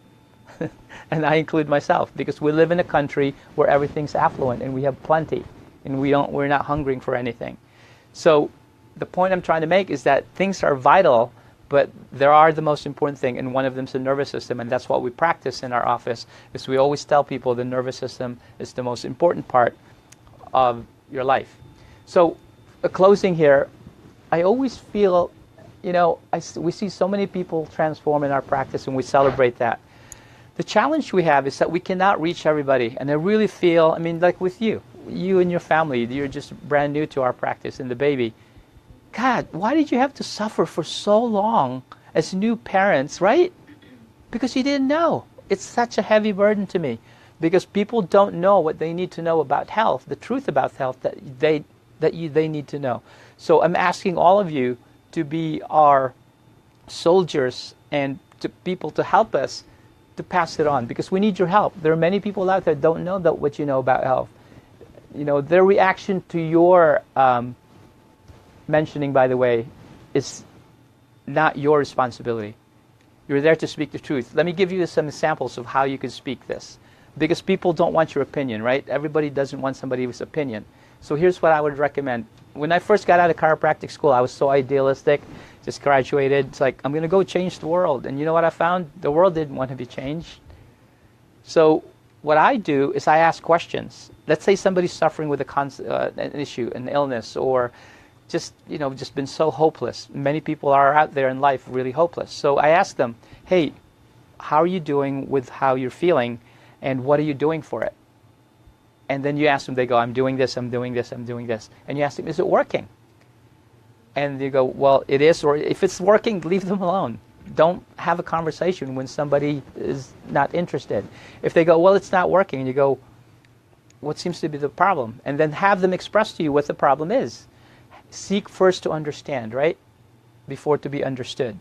And I include myself, because we live in a country where everything's affluent and we have plenty, and we're not hungering for anything. So the point I'm trying to make is that things are vital, but there are the most important thing, and one of them is the nervous system, and that's what we practice in our office. Is we always tell people the nervous system is the most important part of your life. So, a closing here, I always feel, You know, we see so many people transform in our practice, and we celebrate that. The challenge we have is that we cannot reach everybody. And I really feel, I mean, like with you and your family, you're just brand new to our practice and the baby. God, why did you have to suffer for so long as new parents, right? Because you didn't know. It's such a heavy burden to me. Because people don't know what they need to know about health, the truth about health that they need to know. So I'm asking all of you to be our soldiers and to people to help us to pass it on, because we need your help. There are many people out there that don't know what you know about health. You know, their reaction to your mentioning, by the way, is not your responsibility. You're there to speak the truth. Let me give you some examples of how you can speak this. Because people don't want your opinion, right? Everybody doesn't want somebody's opinion. So here's what I would recommend. When I first got out of chiropractic school, I was so idealistic, just graduated. It's like, I'm going to go change the world. And you know what I found? The world didn't want to be changed. So what I do is I ask questions. Let's say somebody's suffering with an issue, an illness, or just been so hopeless. Many people are out there in life really hopeless. So I ask them, hey, how are you doing with how you're feeling, and what are you doing for it? And then you ask them, they go, I'm doing this, I'm doing this, I'm doing this. And you ask them, is it working? And you go, well, it is, or if it's working, leave them alone. Don't have a conversation when somebody is not interested. If they go, well, it's not working, and you go, what seems to be the problem? And then have them express to you what the problem is. Seek first to understand, right? Before to be understood.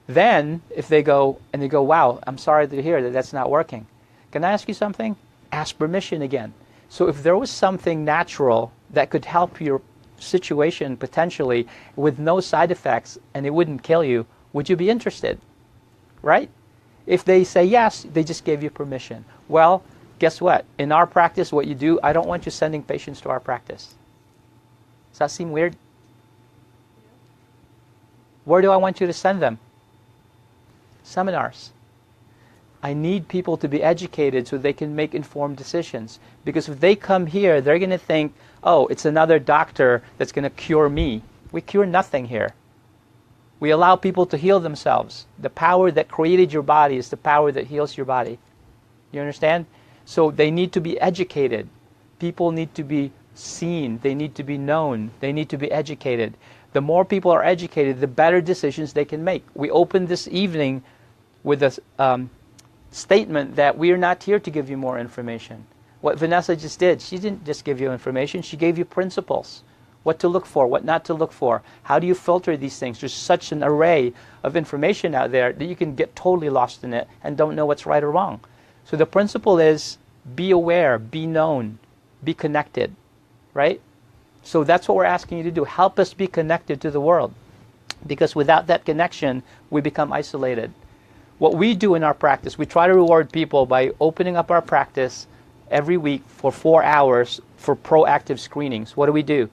Then, if they go, and they go, wow, I'm sorry to hear that that's not working. Can I ask you something? Ask permission again. So if there was something natural that could help your situation potentially with no side effects and it wouldn't kill you, would you be interested? Right? If they say yes, they just gave you permission. Well, guess what? In our practice, what you do, I don't want you sending patients to our practice. Does that seem weird? Where do I want you to send them? Seminars. I need people to be educated so they can make informed decisions. Because if they come here, they're going to think, oh, it's another doctor that's going to cure me. We cure nothing here. We allow people to heal themselves. The power that created your body is the power that heals your body. You understand? So they need to be educated. People need to be seen. They need to be known. They need to be educated. The more people are educated, the better decisions they can make. We opened this evening with a statement that we are not here to give you more information. What Venessa just did, she didn't just give you information, she gave you principles. What to look for, what not to look for. How do you filter these things? There's such an array of information out there that you can get totally lost in it and don't know what's right or wrong. So the principle is be aware, be known, be connected, right? So that's what we're asking you to do. Help us be connected to the world. Because without that connection, we become isolated. What we do in our practice, we try to reward people by opening up our practice every week for 4 hours for proactive screenings. What do?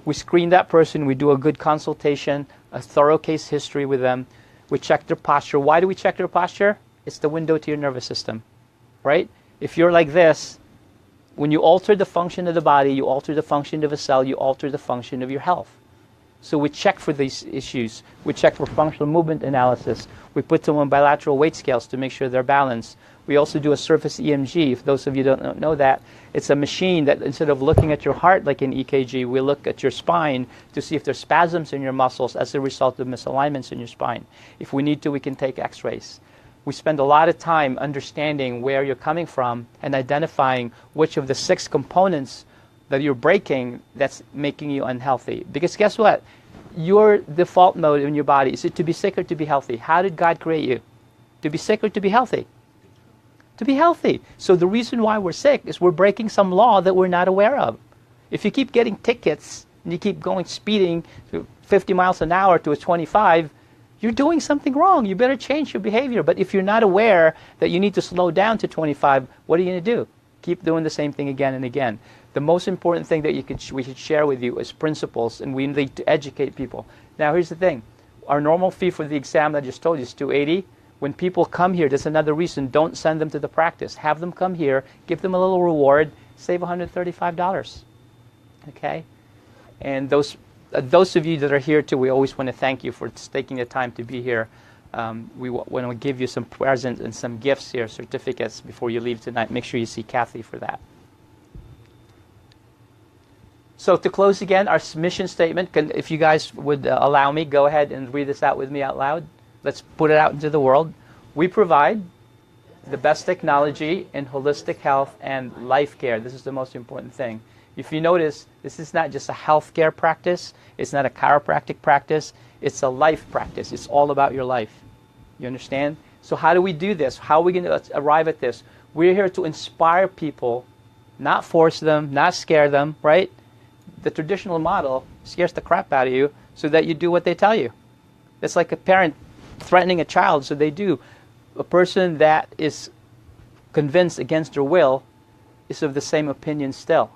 We screen that person, we do a good consultation, a thorough case history with them. We check their posture. Why do we check their posture? It's the window to your nervous system, right? If you're like this, when you alter the function of the body, you alter the function of a cell, you alter the function of your health. So we check for these issues. We check for functional movement analysis. We put them on bilateral weight scales to make sure they're balanced. We also do a surface EMG. If those of you don't know that, it's a machine that instead of looking at your heart like an EKG, we look at your spine to see if there's spasms in your muscles as a result of misalignments in your spine. If we need to, we can take x-rays. We spend a lot of time understanding where you're coming from and identifying which of the 6 components that you're breaking that's making you unhealthy. Because guess what? Your default mode in your body, is it to be sick or to be healthy? How did God create you? To be sick or to be healthy? To be healthy. So the reason why we're sick is we're breaking some law that we're not aware of. If you keep getting tickets and you keep going speeding to 50 miles an hour to a 25, you're doing something wrong. You better change your behavior. But if you're not aware that you need to slow down to 25, what are you going to do? Keep doing the same thing again and again. The most important thing that we should share with you is principles, and we need to educate people. Now, here's the thing. Our normal fee for the exam that I just told you is $280. When people come here, that's another reason, don't send them to the practice. Have them come here, give them a little reward, save $135. Okay? And those those of you that are here too, we always want to thank you for taking the time to be here. We want to give you some presents and some gifts here, certificates, before you leave tonight. Make sure you see Kathy for that. So to close again, our mission statement, if you guys would allow me, go ahead and read this out with me out loud. Let's put it out into the world. We provide the best technology in holistic health and life care. This is the most important thing. If you notice, this is not just a healthcare practice. It's not a chiropractic practice. It's a life practice. It's all about your life. You understand? So how do we do this? How are we going to arrive at this? We're here to inspire people, not force them, not scare them, right? The traditional model scares the crap out of you so that you do what they tell you. It's like a parent threatening a child, so they do. A person that is convinced against their will is of the same opinion still.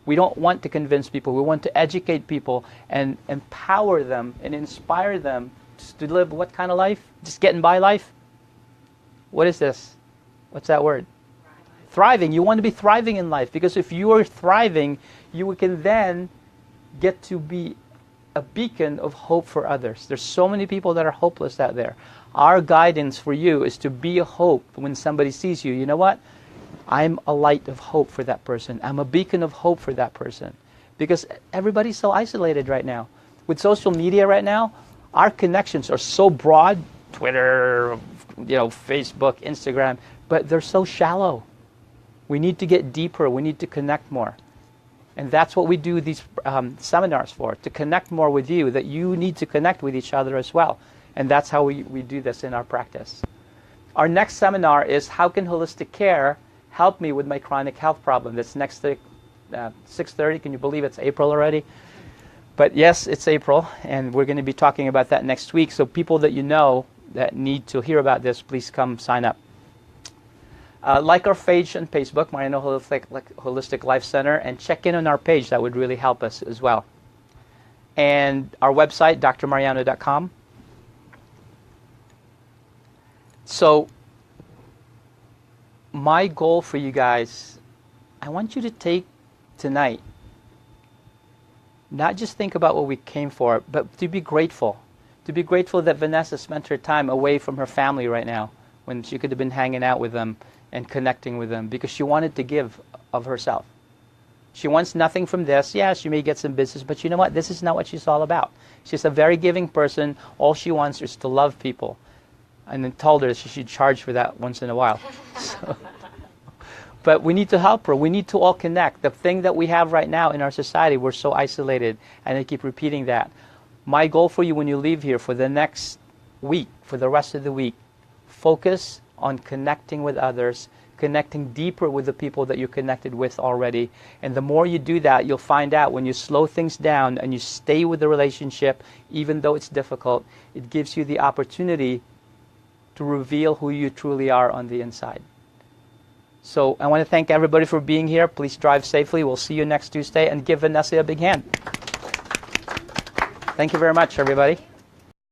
We don't want to convince people. We want to educate people and empower them and inspire them to live what kind of life? Just getting by life? What is this? What's that word? Thriving. You want to be thriving in life, because if you are thriving, you can then get to be a beacon of hope for others. There's so many people that are hopeless out there. Our guidance for you is to be a hope when somebody sees you. You know what? I'm a light of hope for that person. I'm a beacon of hope for that person. Because everybody's so isolated right now. With social media right now, our connections are so broad, Twitter, Facebook, Instagram, but they're so shallow. We need to get deeper. We need to connect more. And that's what we do these seminars for, to connect more with you, that you need to connect with each other as well. And that's how we do this in our practice. Our next seminar is How Can Holistic Care Help Me with My Chronic Health Problem? That's next 6:30. Can you believe it's April already? But yes, it's April, and we're going to be talking about that next week. So people that you know that need to hear about this, please come sign up. Like our page on Facebook, Mariano Holistic Life Center, and check in on our page. That would really help us as well. And our website, drmariano.com. So my goal for you guys, I want you to take tonight, not just think about what we came for, but to be grateful. To be grateful that Venessa spent her time away from her family right now, when she could have been hanging out with them and connecting with them, because she wanted to give of herself. She wants nothing from this. Yeah, she may get some business, but you know what? This is not what she's all about. She's a very giving person. All she wants is to love people. And then told her she should charge for that once in a while. So, but we need to help her. We need to all connect. The thing that we have right now in our society, we're so isolated, and I keep repeating that. My goal for you when you leave here for the next week, for the rest of the week, focus on connecting with others, connecting deeper with the people that you're connected with already. And the more you do that, you'll find out when you slow things down and you stay with the relationship, even though it's difficult, it gives you the opportunity to reveal who you truly are on the inside. So I want to thank everybody for being here. Please drive safely. We'll see you next Tuesday, and give Venessa a big hand. Thank you very much, everybody.